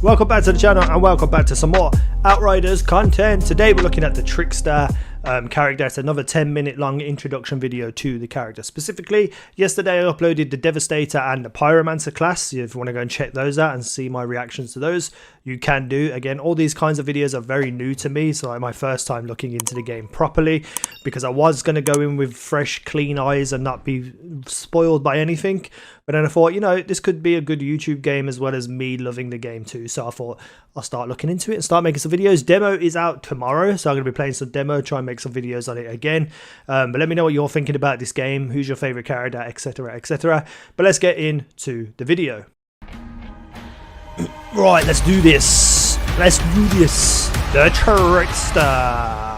Welcome back to the channel and welcome back to some more Outriders content. Today we're looking at the Trickster character. It's another 10-minute long introduction video to the character. Specifically, yesterday I uploaded the Devastator and the Pyromancer class. If you want to go and check those out and see my reactions to those, you can do. Again, all these kinds of videos are very new to me, so my first time looking into the game properly, because I was going to go in with fresh, clean eyes and not be spoiled by anything. But then I thought, you know, this could be a good YouTube game as well as me loving the game too. So I thought I'll start looking into it and start making some videos. Demo is out tomorrow, so I'm going to be playing some demo, try and make some videos on it again. But let me know what you're thinking about this game, who's your favorite character, etc, etc. But let's get into the video. Right, let's do this. Let's do this. The Trickster.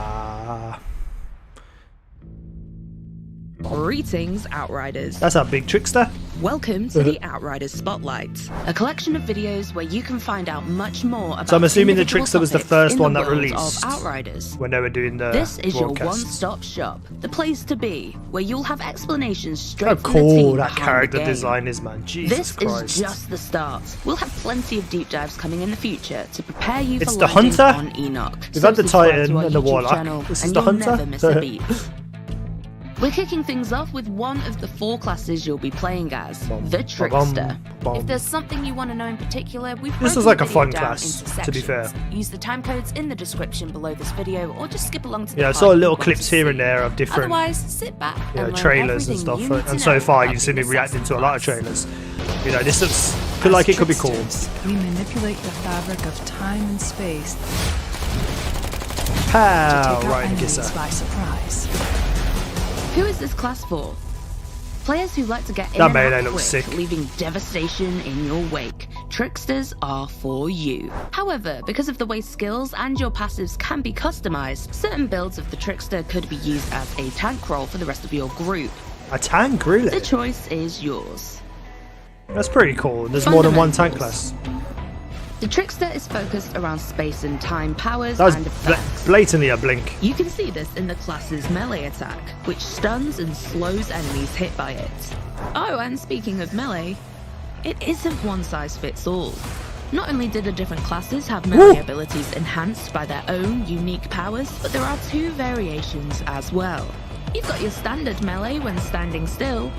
Greetings, Outriders. That's our big Trickster. Welcome to the Outriders Spotlight, a collection of videos where you can find out much more about. So I'm assuming the Trickster was the first one that released of Outriders. When they were doing the This is your one-stop shop, the place to be, where you'll have explanations straight from the team. How cool that behind character the game. design is, man. Jesus Christ. This is just the start. We'll have plenty of deep dives coming in the future to prepare you It's for the landing Hunter. on Enoch. We've had the Subscribe Titan to our and the YouTube Warlock. channel, This is and the you'll Hunter. never miss a beat. We're kicking things off with one of the 4 classes you'll be playing as, the Trickster. If there's something you want to know in particular, we've This was broken like the a video fun down class, into to be fair. sections. Use the time codes in the description below this video, or just skip along to the Yeah, I part saw you little want clips to here see. and there of different, Otherwise, sit back you know, and learn trailers and everything stuff. you need And to so know far, about you've seen me being reacting to a lot of assassin trailers. You know, this looks like it could be cool. We manipulate the fabric of time and space Pow! to take our Right, enemies kisser. by surprise. Who is this class for? Players who like to get in That and melee out looks quick, sick. leaving devastation in your wake. Tricksters are for you. However, because of the way skills and your passives can be customized, certain builds of the Trickster could be used as a tank role for the rest of your group. A tank, really? The choice is yours. That's pretty cool. There's more than one tank class. The Trickster is focused around space and time powers That was and effects. blatantly a blink. You can see this in the class's melee attack, which stuns and slows enemies hit by it. Oh, and speaking of melee, it isn't one size fits all. Not only do the different classes have melee abilities enhanced by their own unique powers, but there are 2 variations as well. You've got your standard melee when standing still,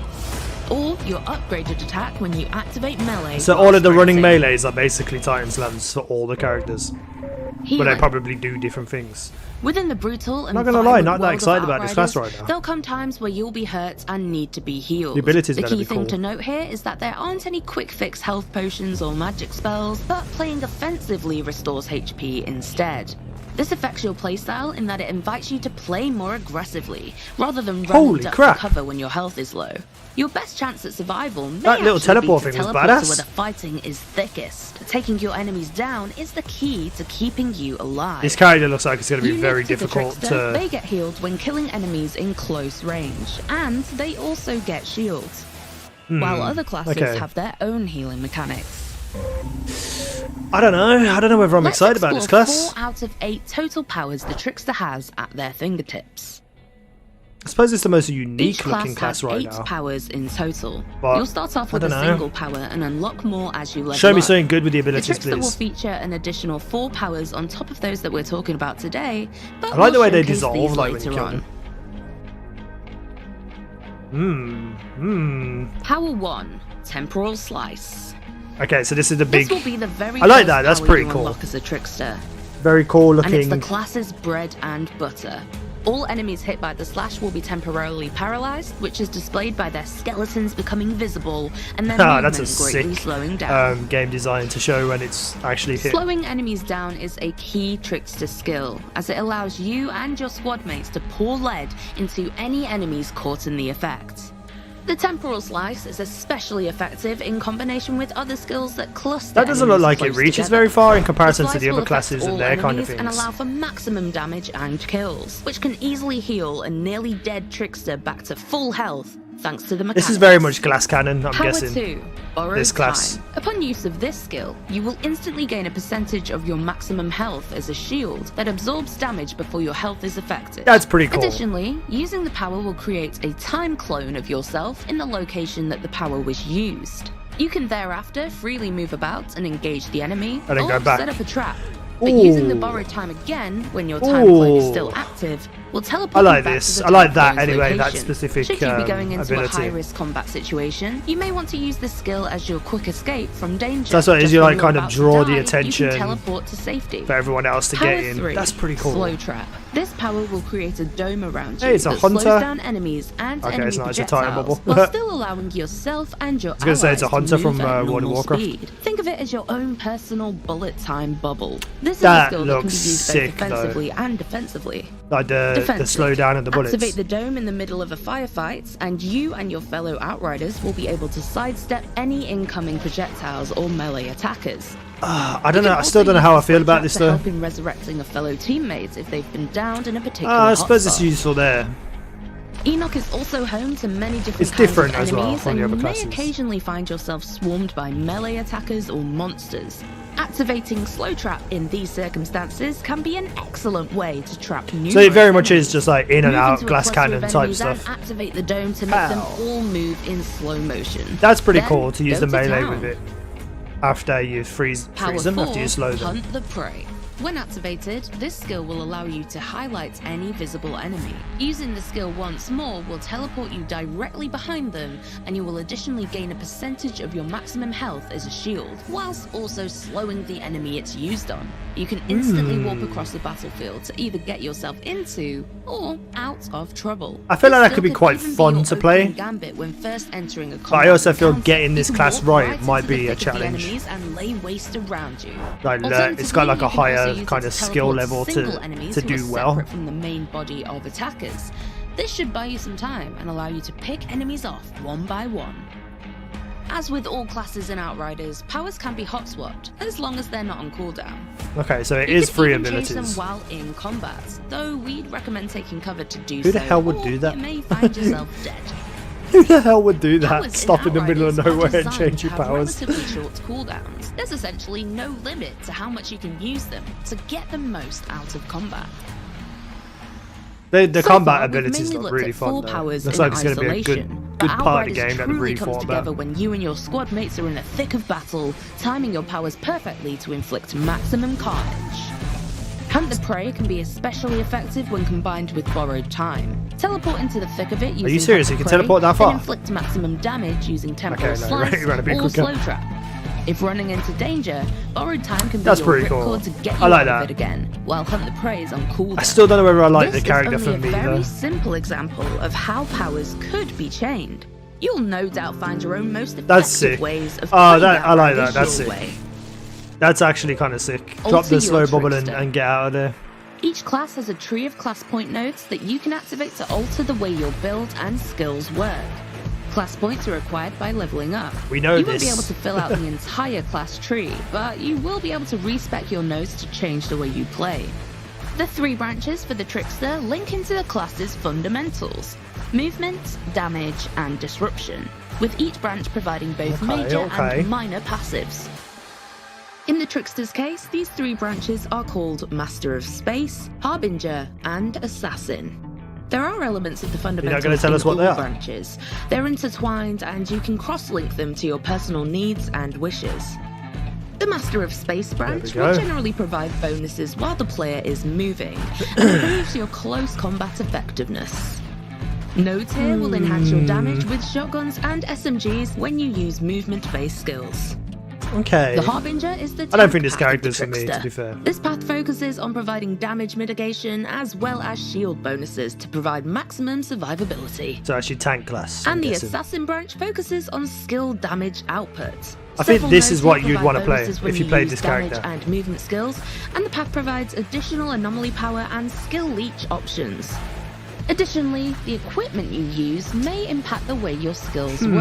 or your upgraded attack when you activate melee. So all of the running melees are basically Titan slams for all the characters. But they Healing. probably do different things. Within the brutal and Not gonna lie, violent not that world of excited about this class Outriders, right now. There'll come times where you'll be hurt and need to be healed. The abilities The better key be thing cool. to note here is that there aren't any quick fix health potions or magic spells, but playing offensively restores HP instead. This affects your playstyle in that it invites you to play more aggressively, rather than run Holy and duck crap. for cover when your health is low. Your best chance at survival may That little actually teleport be to thing was teleport to badass. where the fighting is thickest. Taking your enemies down is the key to keeping you alive. This character looks like it's going to be Unique very to the difficult Trickster, They to... get healed when killing enemies in close range, and they also get shields. While other classes okay. have their own healing mechanics. I don't know whether I'm Let's excited about this explore class. 4 out of 8 total powers the Trickster has at their fingertips. I suppose it's the most Each unique class looking class has right 8 now. powers in total. But, You'll start off with I a don't know. single power and unlock more as you level Show me up. something good with the The abilities, Trickster will please. feature an additional 4 powers on top of those that we're talking about today, but I like the we'll way they showcase dissolve, these like, when you later kill on. them. Power 1, Temporal Slice. Okay, so this is the big... This will be the very I like first that, that's power pretty you cool. unlock as a Trickster, Very cool and it's looking... the class's bread and butter. All enemies hit by the slash will be temporarily paralyzed, which is displayed by their skeletons becoming visible and their Ah, movement that's a greatly sick slowing down. game design to show when it's actually hit. Slowing enemies down is a key Trickster skill, as it allows you and your squad mates to pour lead into any enemies caught in the effect. The Temporal Slice is especially effective in combination with other skills that cluster. That doesn't look enemies like it close reaches together. very far in comparison to slice the will other affect classes and all their kind of enemies and things. allow for maximum damage and kills, which can easily heal a nearly dead Trickster back to full health thanks to the mechanics. This is very much glass cannon, I'm Power guessing. 2, Borrowed This class. Time. Upon use of this skill, you will instantly gain a percentage of your maximum health as a shield that absorbs damage before your health is affected. That's pretty cool. Additionally, using the power will create a time clone of yourself in the location that the power was used. You can thereafter freely move about and engage the enemy, And then or go back. set up a trap. But using the Ooh. borrowed time again, when your time clone is still Ooh. active, will teleport I like you back this. to the I like time that clone's anyway, that location. specific Should you be going into ability. a high-risk combat situation, you may want to use this skill as your quick escape from danger. So that's what it is, Just you when like you're kind of about to draw the die, attention you can teleport to safety. for everyone else to Power get in. 3, That's pretty cool. Slow trap. This power will create a dome around you Hey, it's a that hunter. slows down enemies and Okay, enemy it's not, it's a time projectiles, bubble. while still allowing yourself and your was gonna say it's a allies hunter to from, move at World of normal Warcraft. speed. Think of it as your own personal bullet time bubble. This is That a skill that can be looks used sick, both though. offensively and defensively. Like the Defensive. slowdown of the bullets. Activate the dome in the middle of a firefight, and you and your fellow Outriders will be able to sidestep any incoming projectiles or melee attackers. I don't know. I still don't know how I feel about this to though. help in resurrecting a fellow teammate if they've been downed in a particular I suppose it's hotspot. useful there. Enoch is also home to many different It's kinds different of as well enemies, from the and other you may classes. occasionally find yourself swarmed by melee attackers or monsters. Activating Slow Trap in these circumstances can be an excellent way to trap new. So it very much is just like in and Move out, into a glass cluster cannon of type enemies and stuff. activate the dome to make them Ow. all move in slow motion. That's pretty Then cool to use go the melee town. with it. After you freeze Power them, 4, after you slow them. Hunt the Prey. When activated, this skill will allow you to highlight any visible enemy. Using the skill once more will teleport you directly behind them, and you will additionally gain a percentage of your maximum health as a shield, whilst also slowing the enemy it's used on. You can instantly warp across the battlefield to either get yourself into or out of trouble. I feel like This that could be skill quite even fun your to play. opening Gambit when first entering a But I combat also feel encounter. getting this You can class walk right might into the be a thick of the challenge. enemies and lay waste around you. Like, it's got like a higher kind of skill level to do well. From the main body of attackers. This should buy you some time and allow you to pick enemies off one by one. As with all classes in Outriders, powers can be hot swapped as long as they're not on cooldown. Okay, so it You is can free even change them abilities. while in combat, though we'd recommend taking cover to do Who so. the hell would or do that? You may find yourself dead. Who the hell would do that? Powers Stop in the middle of Outriders are nowhere and designed change to your have powers. relatively short cooldowns. There's essentially no limit to how much you can use them to get the most out of combat. The So combat far, we've abilities mainly look looked really at four fun though. powers Looks in like it's going to be a good isolation, but part of the Outriders game that we've truly really comes thought together about. when you and your squad mates are in the thick of battle, timing your powers perfectly to inflict maximum carnage. Hunt the Prey can be especially effective when combined with borrowed time. Teleport into the thick of it using you serious? Hunt You the can Prey, teleport that then far? inflict maximum damage using temporal Okay, no, slice you ran a bit or quicker. slow trap. If running into danger, borrowed time can be That's your pretty cool. ripcord to get you I like out of that. it again, while Hunt the Prey is on cooldown. I still don't know whether I like This the character is for only me a very though. simple example of how powers could be chained. You'll no doubt find your own most effective That's sick. ways of Oh, playing I like that. Outriders That's your sick. way. That's actually kind of sick. Drop Alter the your slow bubble Trickster. and get out of there. Each class has a tree of class point nodes that you can activate to alter the way your build and skills work. Class points are acquired by leveling up. We know You won't be this. able to fill out the entire class tree, but you will be able to respec your nodes to change the way you play. The 3 branches for the Trickster link into the class's fundamentals: movement, damage, and disruption, with each branch providing both Okay, major okay. and minor passives. In the Trickster's case, these 3 branches are called Master of Space, Harbinger, and Assassin. There are elements of the fundamentals gonna tell in us what all they are? branches. They're intertwined, and you can cross-link them to your personal needs and wishes. The Master of Space branch we will go. generally provide bonuses while the player is moving, and improves your close combat effectiveness. Nodes here will enhance your damage with shotguns and SMGs when you use movement-based skills. Okay. The Harbinger is the I don't think tank this path of character's the for me, to Trickster. be fair. This path focuses on providing damage mitigation as well as shield bonuses to provide maximum survivability. So actually tank class. I'm And the guessing. Assassin branch focuses on skill damage output. I think Several this nodes is what will you'd provide wanna play bonuses when if you played use this damage character. and movement skills, and the path provides additional anomaly power and skill leech options. Additionally, the equipment you use may impact the way your skills work.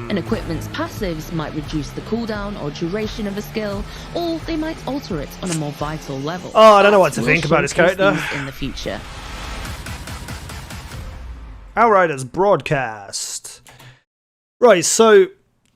An equipment's passives might reduce the cooldown or duration of a skill, or they might alter it on a more vital level. Oh, I don't know what But to we'll think about this showcase character. these in the future. Outriders broadcast. Right, so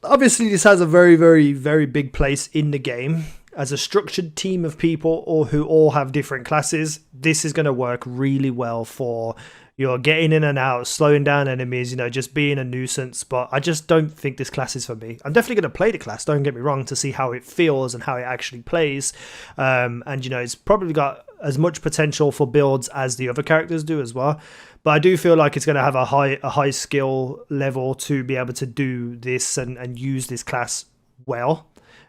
obviously this has a very, very, very big place in the game. As a structured team of people who all have different classes, this is going to work really well for You're getting in and out, slowing down enemies, you know, just being a nuisance. But I just don't think this class is for me. I'm definitely going to play the class, don't get me wrong, to see how it feels and how it actually plays. And, you know, it's probably got as much potential for builds as the other characters do as well. But I do feel like it's going to have a high skill level to be able to do this and use this class well.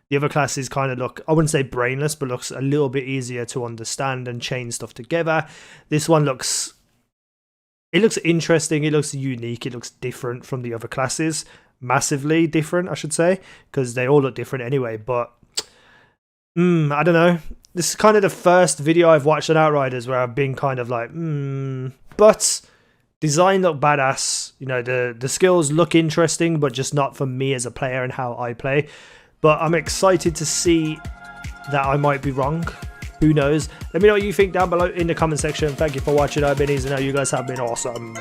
The other classes kind of look, I wouldn't say brainless, but looks a little bit easier to understand and chain stuff together. This one looks... It looks interesting, it looks unique, it looks different from the other classes. Massively different, I should say, because they all look different anyway, but I don't know. This is kind of the first video I've watched on Outriders where I've been kind of like, but design look badass. You know, the skills look interesting, but just not for me as a player and how I play. But I'm excited to see that I might be wrong. Who knows? Let me know what you think down below in the comment section. Thank you for watching. I've been easynow. You guys have been awesome.